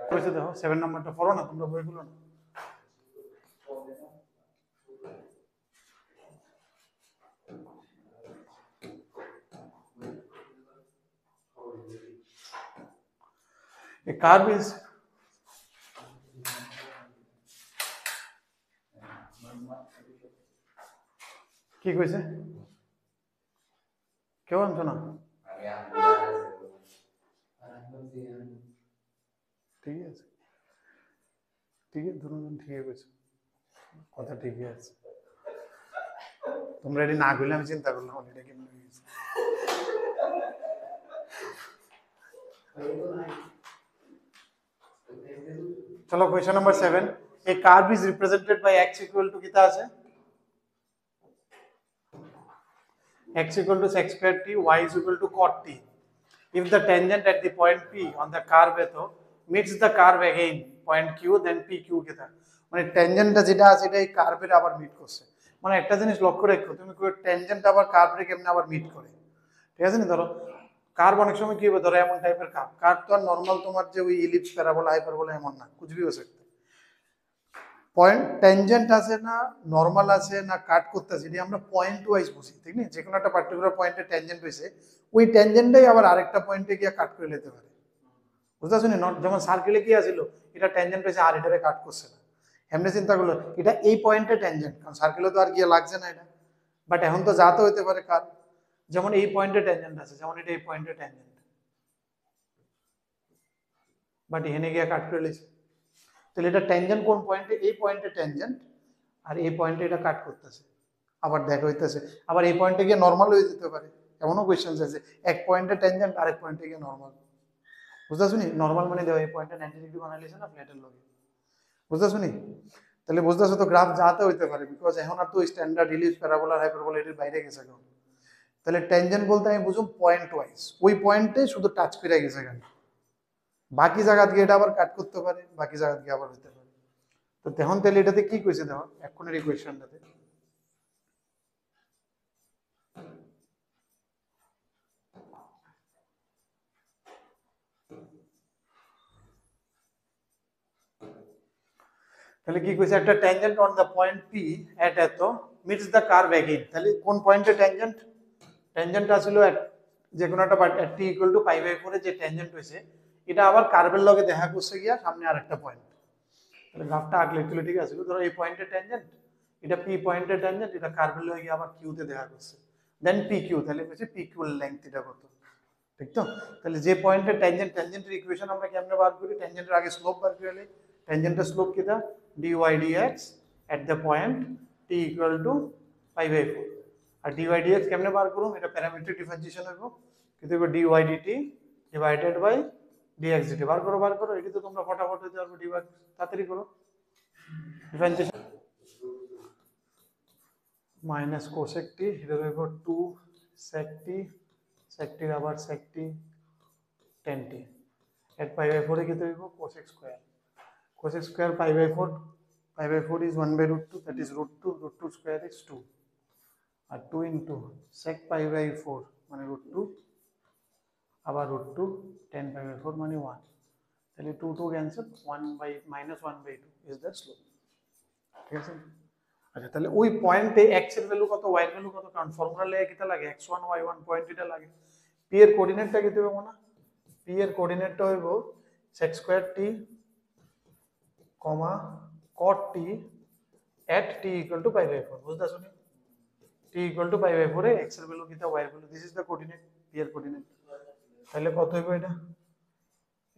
কইছে দেখো 7 নাম্বারটা পড়ো না তোমরা বইগুলো না। A curve is কি কইছে কেউ আনছো না? ঠিক আছে ঠিক আছে দুজন ঠিকই কইছো কথা ঠিকই আছে তোমরা এটি না কইলে আমি চিন্তা করলাম এটা কেমন হয়েছে। চলো question number 7 a curve is represented by x equal to কিতা আছে x equal to sec square t y is equal to cot t if the tangent at the point p on the curve eto meets the curve again point q then pq কিতা মানে ট্যানজেন্টটা যেটা আছে এটা এই কার্ভের আবার meet করছে মানে একটা জিনিস লক্ষ্য রাখো তুমি কই ট্যানজেন্ট আবার কার্ভে কেমনে আবার মিট করে ঠিক আছে না ধরো কার্ভ অনেক সময় কি হবে ধরো এমন টাইপের কার্ভ কার্ভ তো আর নরমাল তোমার যে ওই ইলিপস প্যারাবোলা হাইপারবোলা এমন না कुछ भी हो सकता है পয়েন্ট ট্যানজেন্ট আছে না নরমাল আছে না কাট করতেছে এটা আমরা পয়েন্ট ওয়াইজ বুঝি ঠিক না যে কোনো একটা পার্টিকুলার পয়েন্টে ট্যানজেন্ট হইছে ওই ট্যানজেন্টটাই আবার আরেকটা পয়েন্টে গিয়ে কাট করে নিতে পারে বুঝতে শুনি যেমন সার্কেলে কি আছিল এটা ট্যানজেন্ট হইছে আর এটারে কাট করছে না এমনি চিন্তা করলো এটা এই পয়েন্টে ট্যানজেন্ট কারণ সার্কেলে তো আর গিয়ে লাগছে না এটা বাট এখন তো যা তো হইতে পারে কার যেমন এই পয়েন্টে ট্যানজেন্ট আছে যেমন এটা এই পয়েন্টে ট্যানজেন্ট বাট এখানে গিয়ে কাট করে লিছে তাহলে এটা ট্যানজেন্ট কোন পয়েন্টে এই পয়েন্টে ট্যানজেন্ট আর এই পয়েন্টে এটা কাট করতেছে আবার দেখা হইতেছে আবার এই পয়েন্টে গিয়ে নরমাল হয়ে যেতে পারে এমনও কোয়েশ্চেন আছে এক পয়েন্টে ট্যানজেন্ট আরেক পয়েন্টে গিয়ে নরমাল বুঝতে শুনি নরমাল মানে দেওয়া এই পয়েন্টে 90 ডিগ্রি বানাই লিছে না ফ্ল্যাটের লগে বুঝতে শুনি তাহলে বুঝতেছো তো গ্রাফ যাতে হইতে পারে বিকজ এখন আর তো স্ট্যান্ডার্ড ইলিপস প্যারাবোলা হাইপারবোলা এর বাইরে গেছে এখন তাহলে ট্যানজেন্ট বলতে আমি বুঝুম পয়েন্ট ওয়াইজ ওই পয়েন্টে শুধু টাচ করে গেছে কেন বাকি জায়গা দিয়ে এটা আবার কাট করতে পারে বাকি জায়গা দিয়ে আবার হইতে পারে তো তখন তাহলে এটাতে কি কইছে দেখো এখনের ইকুয়েশনটাতে তাহলে কি কইছে একটা tangent on the point P at এত মিটস দা কার্ভ अगेन তাহলে কোন পয়েন্টে ট্যানজেন্ট ট্যানজেন্টটা ছিল যে কোনো একটা টি ইকুয়াল টু পাই বাই 4 এ যে ট্যানজেন্ট হইছে এটা আবার কার্ভের লগে দেখা করছে গিয়া সামনে আরেকটা পয়েন্ট তাহলে গ্রাফটা আঁকলে একটু ঠিক আছে ধরো এই পয়েন্টে ট্যানজেন্ট এটা পি পয়েন্টে ট্যানজেন্ট এটা কার্ভের লগে গিয়ে আবার কিউ তে দেখা করছে দেন পি কিউ তাহলে কইছে পি কিউ এর লেংথ এটা কত ঠিক তো তাহলে যে পয়েন্টে ট্যানজেন্টের ইকুয়েশন আমরা কেমনে বার করি ট্যানজেন্টের আগে স্লোপ বার করে লই ট্যানজেন্টের স্লোপ কিটা dy dx at the point t equal to pi by 4 আর dy dx কেমনে বার করব এটা প্যারামেট্রিক ডিফারেন্সিয়েশন হইব কিন্তু হবে dy dt divided by dx dt বার করো এটি তো তোমরা ফটাফট হইতে পারবে dy তাড়াতাড়ি করো ডিফারেন্সিয়েশন মাইনাস cosec t এটা হইব 2 sec t sec t আবার sec t tan t at pi by 4 এ কত হইব cosec square pi by 4 is 1 by root 2 that is root 2 square is 2 R 2 into sec pi by 4 মানে root 2 আবার root 2 tan pi by 4 মানে 1 তাহলে 2 2 cancel 1 by minus 1 by 2 is the slope ঠিক আছে আচ্ছা তাহলে ওই পয়েন্টে x এর ভ্যালু কত y এর ভ্যালু কত কারণ ফর্মুলা লেগে কিটা লাগে x1 y1 পয়েন্ট এটা লাগে p এর কোঅর্ডিনেটটা কি দেব না p এর কোঅর্ডিনেটটা হইব sec square t cot t at t equal to pi by 4 বুঝতে শুনি t equal to pi by 4 A x এর ভ্যালু কিটা y এর value this is the coordinate p এর কোঅর্ডিনেট তাহলে কত হইব এটা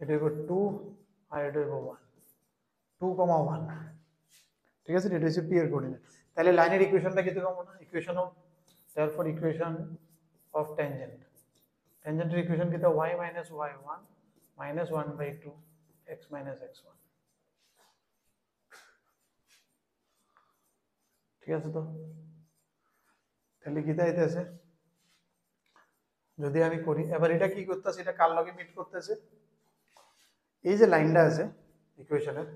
এটা হইব 2 আর এটা হইব 1 2, 1 ঠিক আছে এটা হচ্ছে p এর কোঅর্ডিনেট তাহলে লাইনের ইকুয়েশনটা কি দেবো না equation of therefore equation of ট্যানজেন্টের ইকুয়েশন কিটা y minus y1 minus 1 by 2 x minus x1 ঠিক আছে তো তাহলে কি দাইতেছে যদি আমি করি এবার এটা কি করতেছে এটা কার লগে মিট করতেছে এই যে লাইনটা আছে ইকুয়েশনের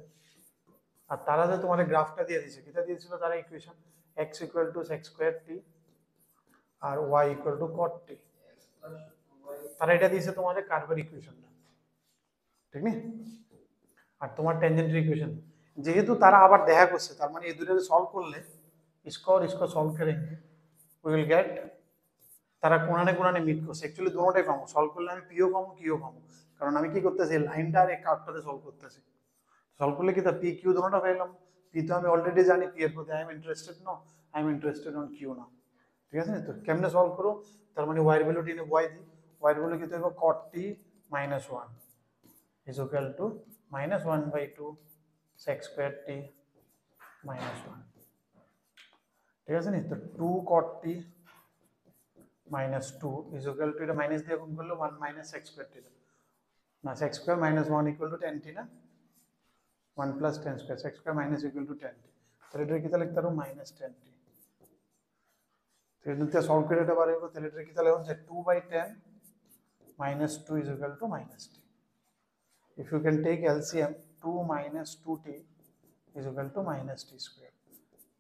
আর তারা যে তোমাদের গ্রাফটা দিয়ে দিয়েছে কিটা দিয়েছিল তারা equation x = sec square t আর y = cot t তারা এটা দিয়েছে তোমাদের কার্ভের ইকুয়েশনটা ঠিক না আর তোমার ট্যানজেন্টের ইকুয়েশন, যেহেতু তারা আবার দেখা করছে তার মানে এই দুটোকে সলভ করলে স্কোর স্কোর সলভ করেंगे উই উইল গেট তারা কোণানে কোণানে মিট করছে। অ্যাকচুয়ালি দুটোটাই পাবো, সলভ করলে আমি পিও পাবো কিও পাবো, কারণ আমি কি করতেছি লাইনটা আর এই কার্ভটাতে সলভ করতেছি। সলভ করলে কি তা পি কিউ দুটোটা পেলাম। পি তো আমি অলরেডি জানি, পি এর প্রতি I am interested no, I am interested on Q না। ঠিক আছে, তো কেমনে সলভ করো, তার মানে ওয়াই এর ভ্যালু টেনে ওয়াই দিই, ওয়াই এর ভ্যালু কি তো cot t minus 1 is equal to minus 1 by 2 sec square t minus 1। ঠিক আছে নি, তো 2 cot t minus 2 is equal to, এটা মাইনাস দিয়ে গুণ করলে 1 minus sec square t না, sec square minus 1 equal to tan t না, 1 plus tan square, sec square minus equal to tan t, তাহলে এটা কি তাহলে লিখতে পারো minus tan t। তো এটা সলভ করে এটা বার করব, তাহলে এটা কি তাহলে হচ্ছে 2 by tan minus 2 is equal to minus t। If you can take LCM, 2 minus 2t is equal to minus t square,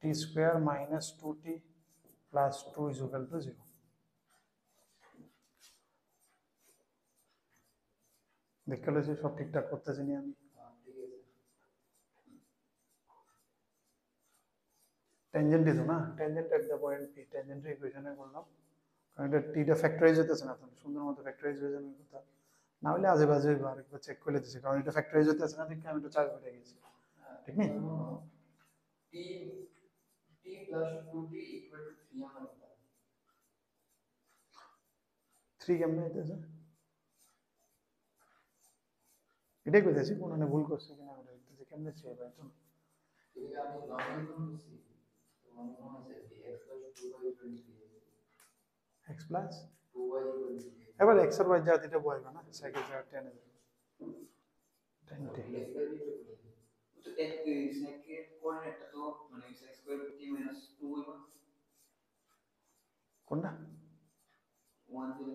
t square minus 2t plus 2 is equal to 0। দেখতে পেয়েছি সব ঠিকঠাক করতেছি নি আমি। ট্যানজেন্ট দিত না, tangent at the point P, ট্যানজেন্টের ইকুয়েশনে করলাম, কারণ এটা টিটা ফ্যাক্টরাইজ হতেছে না, তাহলে সুন্দর মতো ফ্যাক্টরাইজ হয়ে যাবে কথা, না হলে আজে বাজে আরেকবার চেক করে দিচ্ছি, কারণ এটা ফ্যাক্টরাইজ হতেছে না দেখে আমি একটু চাপ হয়ে গেছি। ঠিক নেই, t t plus 2t equal to 3 আমরা বলতাম। 3 কেমনে হইতেছে, এটাই কইতেছি কোন মানে ভুল করছে কিনা আমরা দেখতেছি কেমনে চেয়ে পাই তো। এটা আমি নরমালি করছি, তো মনে হচ্ছে x plus 2y equal to 3 x plus 2y equal to 3। এবার x এর y জাতিটা বলবে না, সাইকেল জায়গা টেনে যাবে 10t। তো এক সেকেন্ড কোঅর্ডিনেটটা তো মানে x স্কয়ার t minus 2 এবং কোনটা 1 দিলে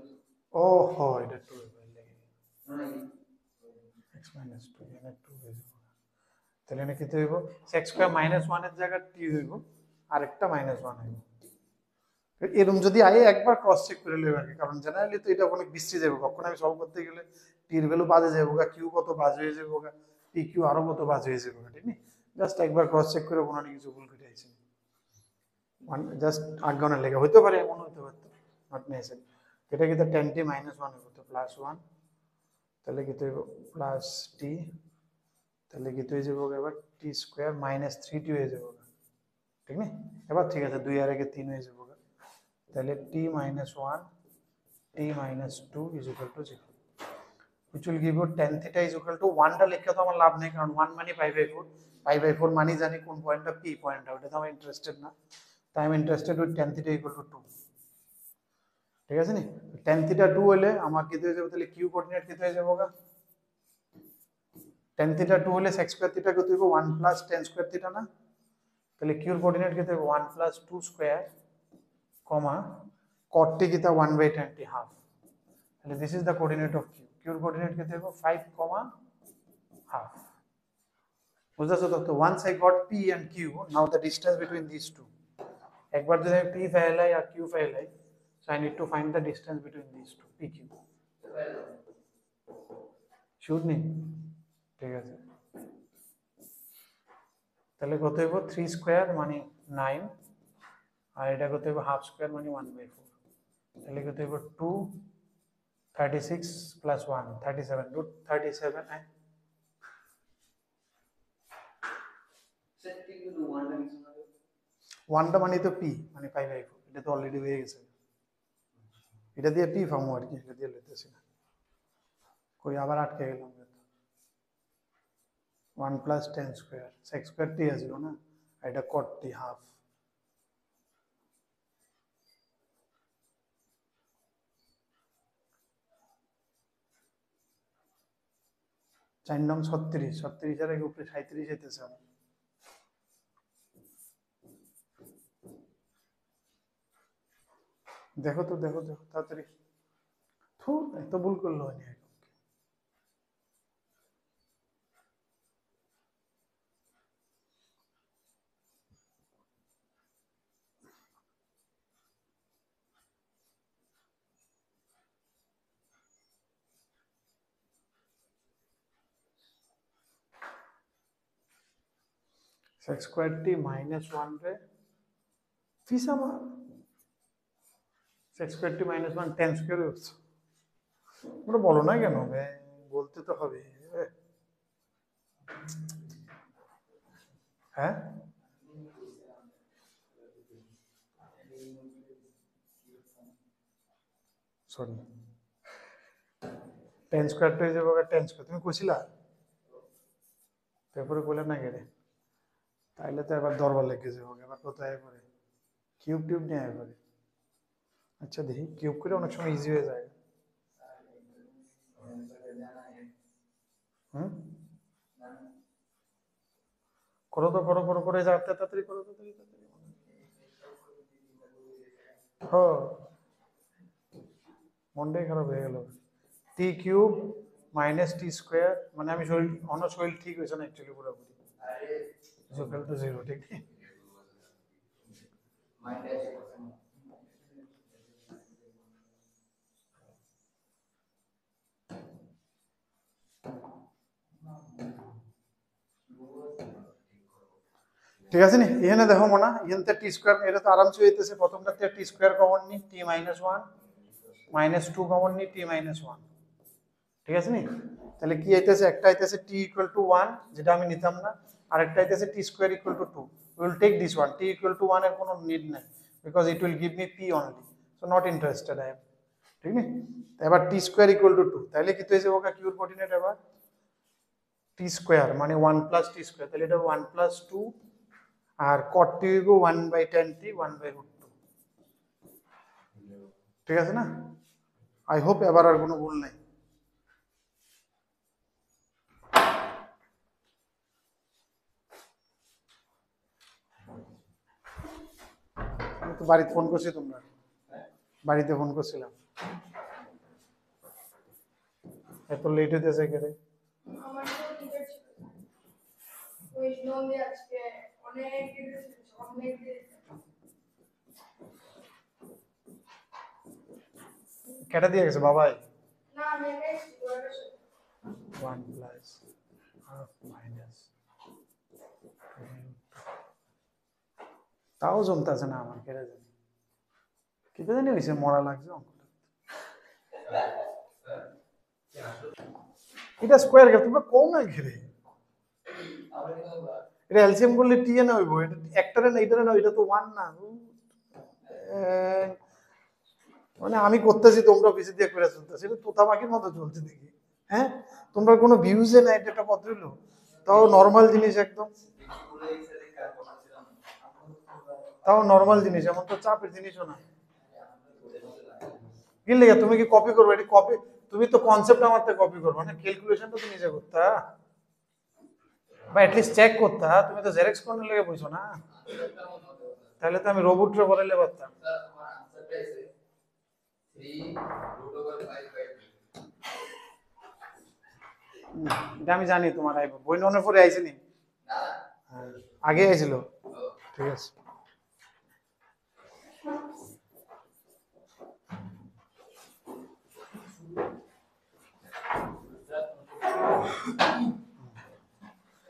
ও হো এটা 2 হবে লাগে মানে x minus 2 এখানে 2 হয়ে যাবে, তাহলে এখানে কি হইব x স্কয়ার minus 1 এর জায়গা t হইব আর একটা minus 1 হইব। এরকম যদি আই একবার ক্রস চেক করে লইব আর কি, কারণ জেনারেলি তো এটা অনেক বিশ্রী যাবে, কখন আমি সলভ করতে গেলে টি এর ভ্যালু বাজে যাবো গা, কিউ কত বাজে হয়ে যাবো গা, পি কিউ আরো কত বাজে হয়ে যাবো গা, ঠিক না, জাস্ট একবার ক্রস চেক করে কোনো কিছু ভুল করে আইছি, জাস্ট আজ্ঞানের লেগে হইতে পারে, এমন হইতে পারতো, নট নেসেসারি। এটা কি তো 10t minus 1 হইব তো প্লাস 1, তাহলে কি তো হইব প্লাস টি, তাহলে কি তো হয়ে যাবো এবার টি স্কয়ার মাইনাস 3t হয়ে যাবো, ঠিক না, এবার ঠিক আছে 2 আর 1 3 হয়ে যাবো, তাহলে t minus 1 t minus 2 is equal to 0, which will give you tan theta is equal to 1 টা লিখে তো আমার লাভ নেই, কারণ 1 মানে pi/4 মানে জানি কোন পয়েন্টটা p পয়েন্টটা, ওটাতে আমি ইন্টারেস্টেড না, তাই আমি interested with tan theta equal to 2। ঠিক আছে নি, tan theta 2 হলে আমার কি হয়ে যাবে, তাহলে q কোঅর্ডিনেট কি হয়ে যাবে গা, tan theta 2 হলে sec square theta কত হইব 1 plus tan square theta না, তাহলে q এর কোঅর্ডিনেট কি হবে 1 plus 2 square comma cot t কিতা 1 by tan t half, তাহলে this is the coordinate of q, q এর কোঅর্ডিনেট কি হবে 5 comma half। বুঝতেছো তো, once I got p and q, now the distance between these two, একবার যদি আমি p ফেলাই আর q ফেলাই, so I need to find the distance between these two, p q, shoot নেই, ঠিক আছে, তাহলে কত হইব 3 স্কয়ার মানে 9, আর এটা কত হইব হাফ স্কয়ার মানে 1/4, তাহলে কত হইব 2 36 plus 1 37 root 37 and সেট কিন্তু 1 টা নিচে হবে 1 টা মানে তো p মানে pi/4, এটা তো অলরেডি হয়ে গেছে, এটা দিয়ে p ফর্ম আর কি, এটা দিয়ে লিখতেছি না, কই আবার আটকে গেলাম, 1 plus tan square sec square t আসলো না, আর এটা cot t half, চার নং 36, 36 এর আগে উপরে 37 যেতেছে, দেখো তো দেখো দেখো তাড়াতাড়ি, থু এত ভুল করলো না। সেক্স স্কোয়ার টি মাইনাস ওয়ান রে ফিস আমার সেক্স স্কোয়ার টি মাইনাস ওয়ান টেন স্কোয়ার হচ্ছে ওটা বলো না কেন বলতে তো হবে হ্যাঁ সরি টেন স্কোয়ারটা হয়ে যাবে টেন স্কোয়ার তুমি কইছিলা পেপারে কইলে না গেলে তাইলে তো এবার দরবার লেগে যাবে এবার কোথায় পরে কিউব টিউব নিয়ে আয় পরে আচ্ছা দেখি কিউব করে অনেক সময় ইজি হয়ে যায় হুম করো তো করো করো করে যা তাড়াতাড়ি করো তো তাড়াতাড়ি হ্যাঁ মনটাই খারাপ হয়ে গেল টি কিউব মাইনাস টি স্কোয়ার মানে আমি শরীর অন্য শরীর ঠিক হয়েছে না অ্যাকচুয়ালি পুরোপুরি সকাল তো জিরো ঠিক নেই ঠিক আছে নি এখানে দেখো মনে এখানে টি স্কোয়ার এটা তো আরামসে হইতেছে প্রথমটাতে টি স্কোয়ার কমন নি T minus one minus two common নি টি মাইনাস ওয়ান ঠিক আছে নি তাহলে কি আইতেছে একটা আইতেছে টি ইকুয়াল টু ওয়ান যেটা আমি নিতাম না আর একটা আইতেছে T square equal to two will take this one T equal to one এর কোনো নিড নাই because it will give me P only so not interested I am ঠিক নি এবার T square equal to two তাহলে কি হয়েছে ওটা কিউর কোঅর্ডিনেট এবার টি স্কোয়ার মানে ওয়ান প্লাস টি স্কোয়ার তাহলে এটা ওয়ান প্লাস টু আর cot টি হইব 1/10t 1/√2 ঠিক আছে না আই হোপ এবার আর কোনো ভুল নাই আমি তো বাড়িতে ফোন করছি তোমরা বাড়িতে ফোন করছিলাম এত লেট হইতেছে কেরে আমার তো টিচার ছিল ওই নন্দে আজকে অনেক টিচার ছিল অনেক কেটে দিয়ে গেছে বাবাই না আমি একাই ছিল ওরা 1 প্লাস হাফ মাইনাস তাও জমতেছে না আমার কেটে জানি কেটে জানি হয়েছে মরা লাগছে অঙ্কটা এটা স্কোয়ার গেল তোমরা কম না ঘিরে এটা এলসিএম করলে টি এ না হইব এটা একটারে না এটারে না এটা তো ওয়ান না মানে আমি করতেছি তোমরা বেশি দিয়ে করে চলতেছি এটা তোতা পাখির মতো চলছে দেখি হ্যাঁ তোমরা কোনো ভিউজে না এটা একটা পত্র হলো তাও নর্মাল জিনিস একদম তাও নর্মাল জিনিস এমন তো চাপের জিনিসও না কি লেগে তুমি কি কপি করবে এটা কপি তুমি তো কনসেপ্ট আমার থেকে কপি করবে না ক্যালকুলেশনটা তো নিজে করতা বা অ্যাটলিস্ট চেক করতা তুমি তো জেরক্স করতে লেগে বইছো না তাহলে তো আমি রোবটরে বলাইলে পারতাম এটা আমি জানি তোমার আইব বই ননের পরে আইছে নি আগে আইছিল ঠিক আছে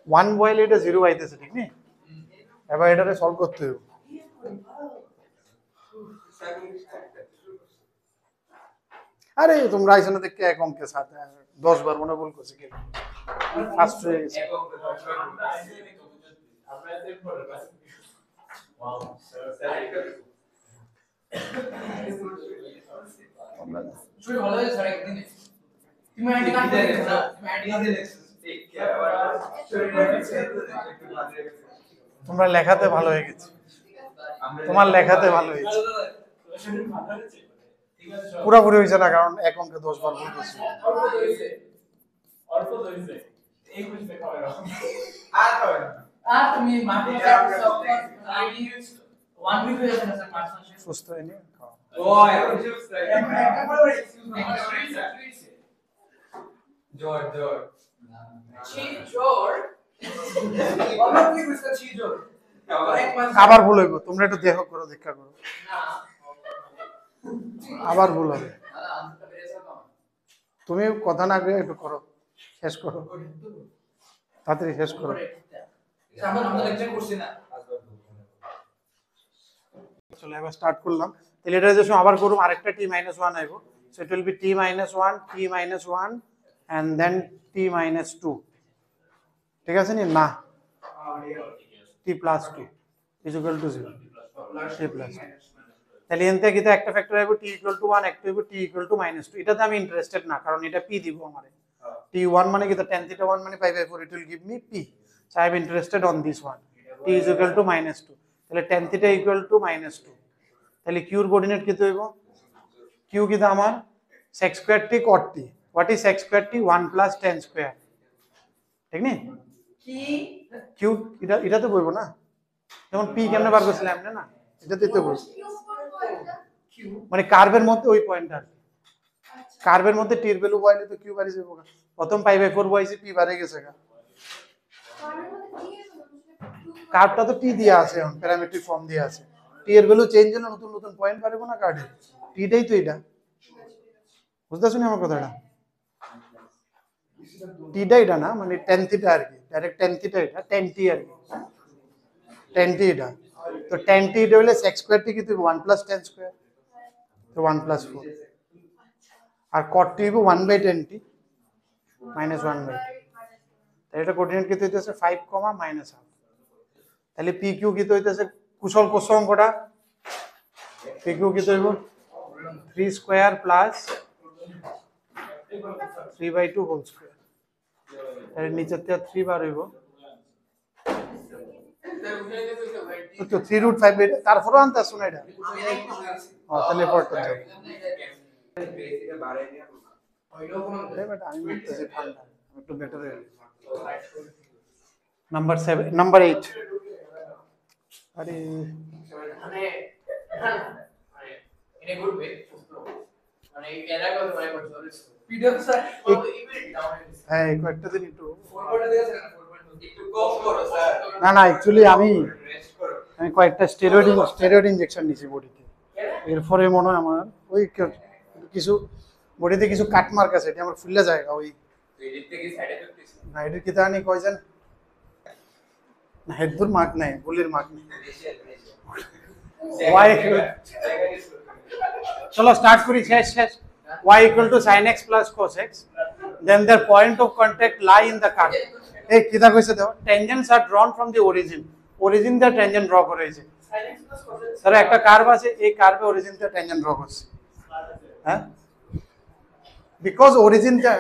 ওয়ান বয়েলে এটা জিরো আইতেছে ঠিক নি এবার এটারে সলভ করতে হবে আরে তোমরা আইছো না দেখে এক অঙ্কের সাথে 10 বার মনে ভুল করছি কি ফার্স্ট হয়ে গেছে তোমরা লেখাতে ভালো হয়ে গেছে তোমার লেখাতে ভালো হয়েছে পুরোপুরি হয়েছে না কারণ এক অঙ্কে 10 বার ভুল করছি সুস্থ হয়নি আবার ভুল হইব তোমরা একটু দেখো করো দেখা করো আবার ভুল হবে তুমি কথা না কয়ে একটু করো শেষ করো তাড়াতাড়ি শেষ করো আমরা আমরা লেকচার করছি না চলো এবার স্টার্ট করলাম। তাহলে এটা যে আবার করুম আরেকটা t minus 1 আইবো, so it will be t minus 1 t minus 1 and then t minus 2, ঠিক আছে নি না t plus 2 is equal to 0 t plus 2। তাহলে এনতে কিটা একটা ফ্যাক্টর আইবো t equal to 1, একটা আইবো t equal to minus 2। এটাতে আমি ইন্টারেস্টেড না, কারণ এটা p দিব আমারে। t1 মানে কিটা tan theta 1 মানে pi by 4, it will give me p, so I am interested on this one, t is equal to minus 2। তাহলে tan theta equal to minus 2, তাহলে q এর কোঅর্ডিনেট কত হইব? q কিটা আমার sec square t cot t, what is sec square t? 1 plus tan square, ঠিক নি? q এটা এটা তো বলবো না, যেমন p কেমনে বার করছিলাম আমরা না, এটাতে তো বলবো মানে কার্ভের মধ্যে ওই পয়েন্টটা, কার্ভের মধ্যে t এর ভ্যালু বসাইলে তো q বাড়ি যাবে। প্রথম pi by 4 বসাইছি p বাড়ে গেছে গা, কার্ভটা তো t দিয়া আছে, এখন প্যারামেট্রিক ফর্ম দিয়া আছে, t এর ভ্যালু চেঞ্জ হলে নতুন নতুন পয়েন্ট পারবো না কার্ডে, tটাই তো এটা, বুঝতেছ না আমার কথাটা? tটা এটা না, মানে tan থিটা আর কি, ডাইরেক্ট tan থিটা এটা, tan t আর কি, tan t এটা, তো tan t এটা হলে sec square t কি তো 1 plus tan square, তো 1 plus 4, আর cot t হবে 1 by tan t minus 1 by 2, তাহলে এটা কোঅর্ডিনেট কি হইতেছে 5, minus half। তাহলে pq কি হইতেছে কুশল কোষ অঙ্কটা, pq কি হইব 3 square plus 3 by 2 whole square, তাহলে নিচের থেকে 3 বার হইব, তো 3 root 5 এটা তারপরও আনতে আসুন এটা, তাহলে পড়তে যাও আমি বলতেছি ঠান্ডা একটু বেটার হয়ে নাম্বার 7 নাম্বার 8 আরে মানে ইন এ গুড ওয়ে মানে এরা কত মানে করতে পিডিএফ স্যার ইমেল ডাউন হ্যাঁ কয়েকটা দিন একটু ফরওয়ার্ড দিয়েছেন না ফরওয়ার্ড একটু কম করো স্যার না না অ্যাকচুয়ালি আমি কয়েকটা স্টেরয়েড ইনজেকশন নিয়েছি বডিতে, এরপরে মনে হয় আমার ওই কিছু বডিতে কিছু কাট মার্ক আছে, এটা আমার ফুলে জায়গা ওই এডিট থেকে সাইড এফেক্ট দিছে না, এটার কি জানি কয়জন না হেডদুর মার্ক নাই, বুলির মার্ক নেই। y চলো স্টার্ট করি, শেষ y equal to sin x plus cos x, then their point of contact lie in the curve। এই কিটা কইছে দেখো, tangents are drawn from the origin the tangent draw করা হয়েছে, স্যার একটা কার্ভ আছে, এই কার্ভে অরিজিন তে tangent draw করছে, হ্যাঁ বিকজ অরিজিনটা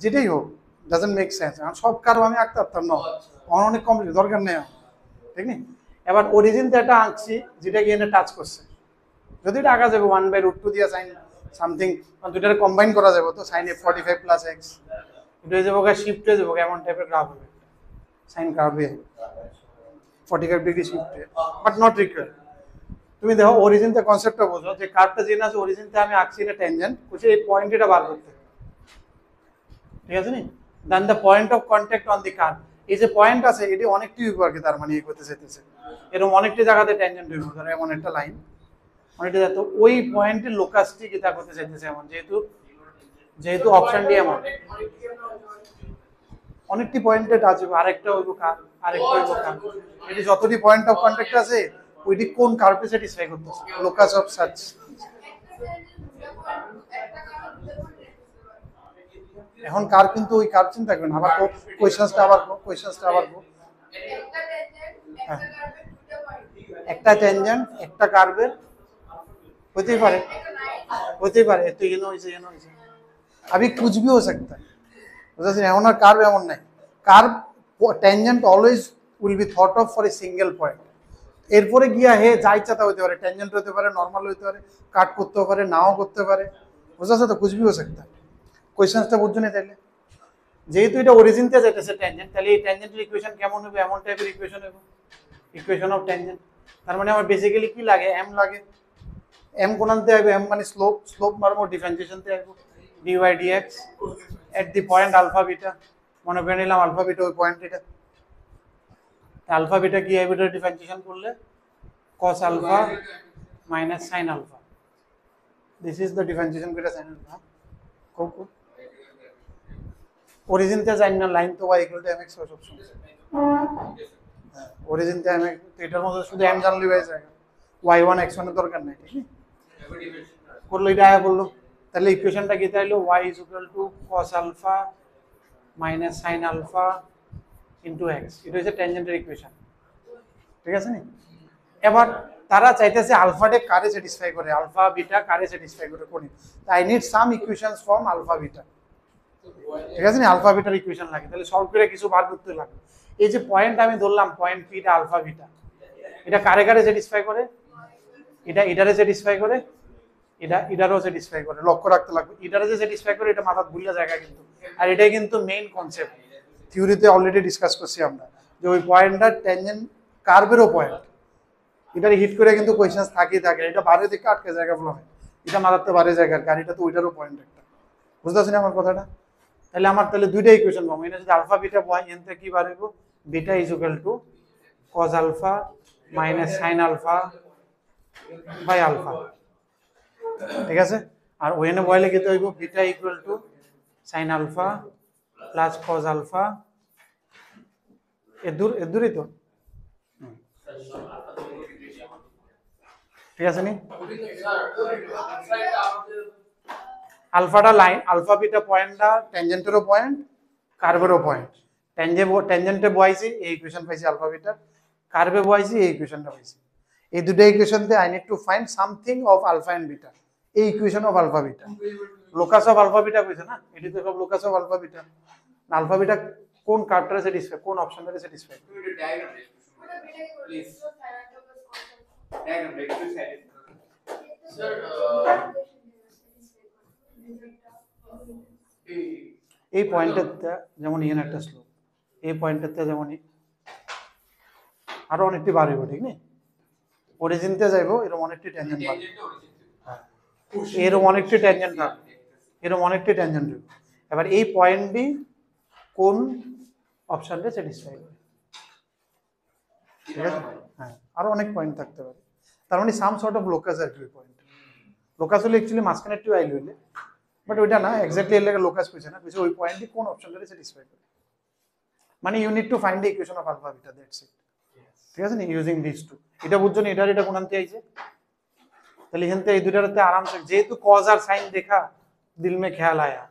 যেটাই হোক ডাজন্ট মেক সেন্স, কারণ সব কার্ভ আমি আঁকতে পারতাম না, অনেক কম দরকার নেই, ঠিক নেই? এবার অরিজিনটা একটা আঁকছি যেটা কি এনে টাচ করছে, যদি এটা আঁকা যাবে 1 by √2 দিয়ে সাইন সামথিং, দুইটারে কম্বাইন করা যাবে, তো সাইন এ 45 প্লাস এক্স এটা হয়ে যাবো, শিফট হয়ে যাবো, এমন টাইপের গ্রাফ হবে, সাইন কার্ভে 45 degree shift, but not required. তুমি দেখো অরিজিনটা কনসেপ্টটা বোঝো, যে কার্ভটা যেটা আছে অরিজিনতে আমি আঁকছি এটা ট্যানজেন্ট, বুঝে এই পয়েন্ট এটা বার করতে, ঠিক আছে নি? Then the point of contact on the curve, এই যে পয়েন্ট আছে এটি অনেকটি বিভাগে, তার মানে এই করতে চাইতেছে এরকম অনেকটি জায়গাতে ট্যানজেন্ট হইব, ধরো এমন একটা লাইন অনেকটা, তো ওই পয়েন্টের লোকাসটি কি তা করতে চাইতেছে এমন, যেহেতু অপশন ডি এমন অনেকটি পয়েন্টে টাচ হবে, আরেকটা হইব কার্ভ, আরেকটা হইব কার্ভ, এটি যতটি পয়েন্ট অফ কন্টাক্ট আছে ওইটি কোন কার্ভে স্যাটিসফাই করতেছে, লোকাস অফ সার্চ। এখন কার কিন্তু ওই কার চিন্তা করবেন, আবার কোয়েশ্চেনসটা আবার একটা ট্যানজেন্ট একটা কার্ভের হতেই পারে তো এখানে হয়েছে अभी कुछ भी हो सकता है, বুঝতে এমন আর কার্ভ এমন নাই, curve tangent always will be thought of for a single point, এরপরে গিয়া হে যা ইচ্ছা তা হতে পারে, ট্যানজেন্ট হতে পারে, নর্মাল হতে পারে, কাট করতে পারে, নাও করতে পারে, বুঝতে তো कुछ भी हो सकता है। কোয়েশ্চেনসটা বুঝছো না? তাহলে যেহেতু এটা অরিজিনতে যাইতেছে ট্যানজেন্ট, তাহলে এই ট্যানজেন্টের ইকুয়েশন কেমন হবে, এমন টাইপের ইকুয়েশন হবে, ইকুয়েশন অফ ট্যানজেন্ট। তার মানে আমার বেসিক্যালি কি লাগে, এম লাগে, এম কোনানতে আইবো, এম মানে স্লোপ মারবো, ডিফারেন্সিয়েশনতে আইবো dy dx at the point alpha beta, মনে করে নিলাম আলফা বিটা ওই পয়েন্ট, এটা আলফা বিটা কি আইবো, এটা ডিফারেন্সিয়েশন করলে cos alpha minus sin alpha, this is the differentiation beta sin alpha। Origin তে জানি না লাইন তো y ইকুয়াল টু mx হয় সবসময়। হ্যাঁ অরিজিন তে mx, তো এটার মধ্যে শুধু m জানলেই হয়ে যায়, y1 x1 এর দরকার নেই, ঠিক আছে? করলো এটা আয়া করলো, তাহলে ইকুয়েশনটা কি তাইলো y is equal to cos alpha minus sin alpha into x, এটা হচ্ছে ট্যানজেন্টের ইকুয়েশন, ঠিক আছে নি? এবার তারা চাইতেছে আলফাটে কারে স্যাটিসফাই করে, আলফা বিটা কারে স্যাটিসফাই করে কোনি, I need some equations from alpha beta, ঠিক আছে নি? আলফা বিটার ইকুয়েশন লাগে, তাহলে সলভ করে কিছু বার করতে লাগে। এই যে পয়েন্ট আমি ধরলাম পয়েন্ট পি টা আলফা বিটা, এটা কারে কারে স্যাটিসফাই করে, এটা এটারে স্যাটিসফাই করে, এটা এটারও স্যাটিসফাই করে, লক্ষ্য রাখতে লাগবে। এটারে যে স্যাটিসফাই করে এটা মাথায় ভুলিয়া জায়গা কিন্তু, আর এটাই কিন্তু মেইন কনসেপ্ট, থিওরিতে অলরেডি ডিসকাস করছি আমরা যে ওই পয়েন্টটা ট্যানজেন্ট কার্ভেরও পয়েন্ট, এটারে হিট করে কিন্তু কোয়েশ্চেন থাকেই থাকে, এটা বাইরে থেকে আটকে জায়গা বলা হয়, এটা মাথাতে বাইরে জায়গার গাড়িটা তো ওইটারও পয়েন্ট একটা, বুঝতে পারছেন আমার কথাটা? তাহলে আমার তাহলে দুইটা ইকুয়েশন পাবো, এটা যদি আলফা বিটা বয় এন থেকে কি বাড়াবো, beta is equal to cos alpha minus sin alpha by alpha, ঠিক আছে? আর ওয়েনে বয়লে কি হইব, beta equal to sin alpha plus cos alpha, এর দূরই তো, ঠিক আছে নি? আলফাটা লাইন, আলফা বিটা পয়েন্টটা ট্যানজেন্টেরও পয়েন্ট, কার্ভেরও পয়েন্ট, ট্যানজেন্টে বয়াইছি এই ইকুয়েশন পাইছি আলফা বিটা, কার্ভে বয়াইছি এই ইকুয়েশনটা পাইছি। এই দুটো ইকুয়েশনতে I need to find something of alpha and beta, এই equation of alpha beta, locus of alpha beta কইছে না, এটি তো সব locus of alpha beta. Alpha beta কোন কার্ভটারে স্যাটিসফাই, কোন অপশনটারে স্যাটিসফাই, এই পয়েন্টেরতে যেমন ইন একটা স্লোপ, এই পয়েন্টেরতে যেমন আরো অনেকটি বাড়িব, ঠিক নেই? অরিজিনতে যাইবো এরকম অনেকটি ট্যানজেন্ট বাড়বে, এরকম অনেকটি ট্যানজেন্ট থাকবে, এরকম অনেকটি ট্যানজেন্ট হইব। এবার এই পয়েন্ট বি কোন অপশনটা স্যাটিসফাই করে, ঠিক আছে? হ্যাঁ আরো অনেক পয়েন্ট থাকতে পারে, তার মানে সাম সর্ট অফ লোকাস আর কি পয়েন্ট, লোকাস হলে অ্যাকচুয়ালি মাঝখানে একটু আইল হইলে, বাট ওইটা না এক্স্যাক্টলি এর লাগে লোকাস কইছে না, কইছে ওই পয়েন্টটি কোন অপশনটারে স্যাটিসফাই করে, মানে you need to find the equation of alpha beta, that's it, ঠিক আছে নি? ইউজিং দিস টু, এটা বুঝছো না, এটা কোন আনতে আইছে, তাহলে এখান থেকে এই দুটাতে আরামসে, যেহেতু cos আর sin देखा दिल में ख्याल आया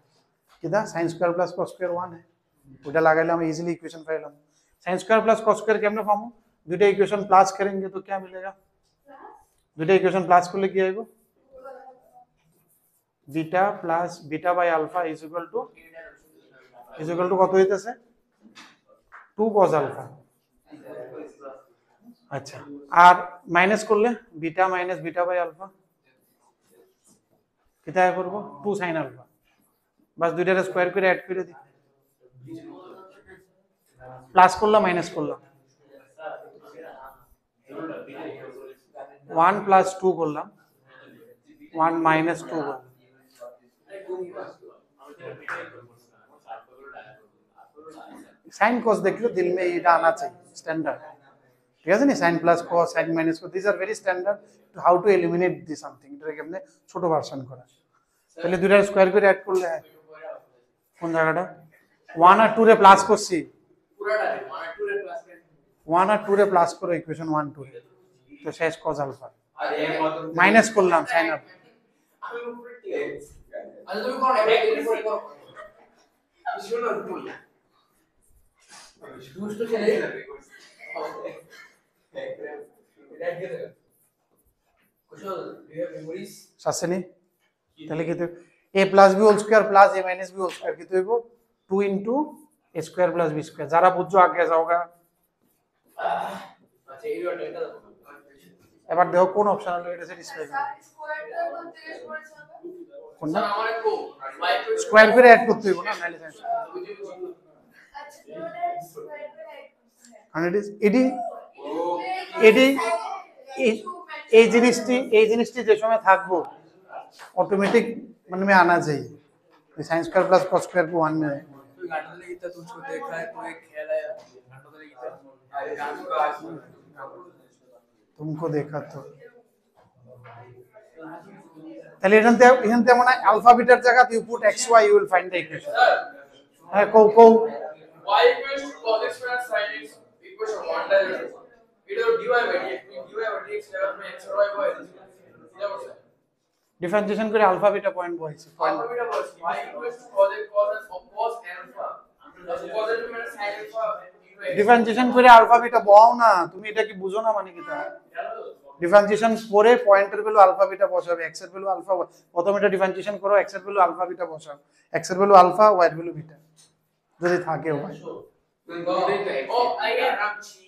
किदा sin square plus cos square 1 है, ওটা লাগাইলে আমি इजीली इक्वेशन पाइलाम, sin square plus cos square কেমনে পাবো, দুটো इक्वेशन प्लस करेंगे तो क्या मिलेगा, দুটো इक्वेशन प्लस করলে কি আইবো, beta plus beta by alpha is equal to কত হইতাছে 2 cos अल्फा, আচ্ছা আর মাইনাস করলে beta minus beta by alpha কিতা করব 2 sin আলফা, বাস দুইটার স্কয়ার করে অ্যাড করে দিই, প্লাস করলাম মাইনাস করলাম, 1 প্লাস 2 করলাম, 1 মাইনাস 2 করলাম, साइन cos देखिए दिल में ये आना चाहिए स्टैंडर्ड, ঠিক আছে নি? sin plus cos sin minus cos this are very standard to how to eliminate this something, এটাকে আমরা ছোট ভার্সন করা, তাহলে দুইটার স্কয়ার করে অ্যাড করলে কোন জায়গাটা 1 আর 2 রে প্লাস করছি, পুরাটা 1 আর 2 রে প্লাস করো ইকুয়েশন 1 2 রে, তো শেষ cos আলফা, মাইনাস করলাম sin আলফা, আচ্ছা তুমি কোন এটা করে করো শুনো দুষ্ট ছেলে Kushal do you have memories শাসনি, তাহলে কি a plus b whole square plus a minus b whole square কি হইব 2 into a square plus b square, যারা বুঝছো আগে যাওগা। আচ্ছা এই এটা এবার দেখো কোন অপশন হলো এটা স্যাটিসফাই করে, কোনটা আমার একটু স্কয়ার করে অ্যাড করতে হইব না, নাইলে সাইন্স আর এডি এই জিনিসটি যে সময় থাকবো ऑटोमेटिक मन में आना चाहिए, science square plus cos square को 1 में तू गांडो ने कितना तुझको देखा है, तू एक खेल है गांडो ने कितना अरे गांडो का तुमको देखा तो, তাহলে এখানতে মানে আলফা বিটার জায়গাতে you put xy you will find the equation, হ্যাঁ কও কও y equals to cos x minus sin x equals to 1 divided এটা dy by dx dy by dx লেখা তুমি x আর y by এটা বলছে ডিফারেন্সিয়েশন করে আলফা বিটা পয়েন্ট বলছি alpha beta বলছি y equals to cos x cos alpha cos x minus sin alpha differentiation করে alpha beta বও না, তুমি এটা কি বুঝো না মানে কি তা? ডিফারেন্সিয়েশন করে পয়েন্টের ভ্যালু আলফা বিটা বসাবে, x এর ভ্যালু আলফা, প্রথমে এটা ডিফারেন্সিয়েশন করো, x এর ভ্যালু আলফা বিটা বসাও, x এর ভ্যালু আলফা, y এর ভ্যালু বিটা যদি থাকে y। ও আইয়া রাখছি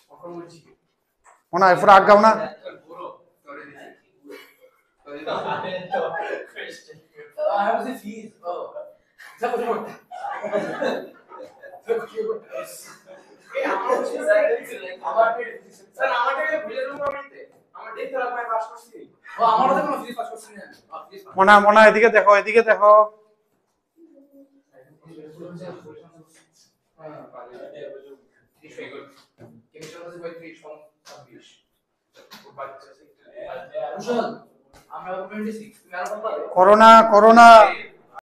কখন বলছি মনে হয় পুরো আগাও না। পুরো করে দিছি I have the fees. Oh. That was more. Sir আমারটা ভুলে যাবো আমারতে আমার দেখতে লাগবে পাস করছি ও আমারও তো কোনো ফিস পাস করছি না মনে মনে এদিকে দেখো, এদিকে দেখো। Corona corona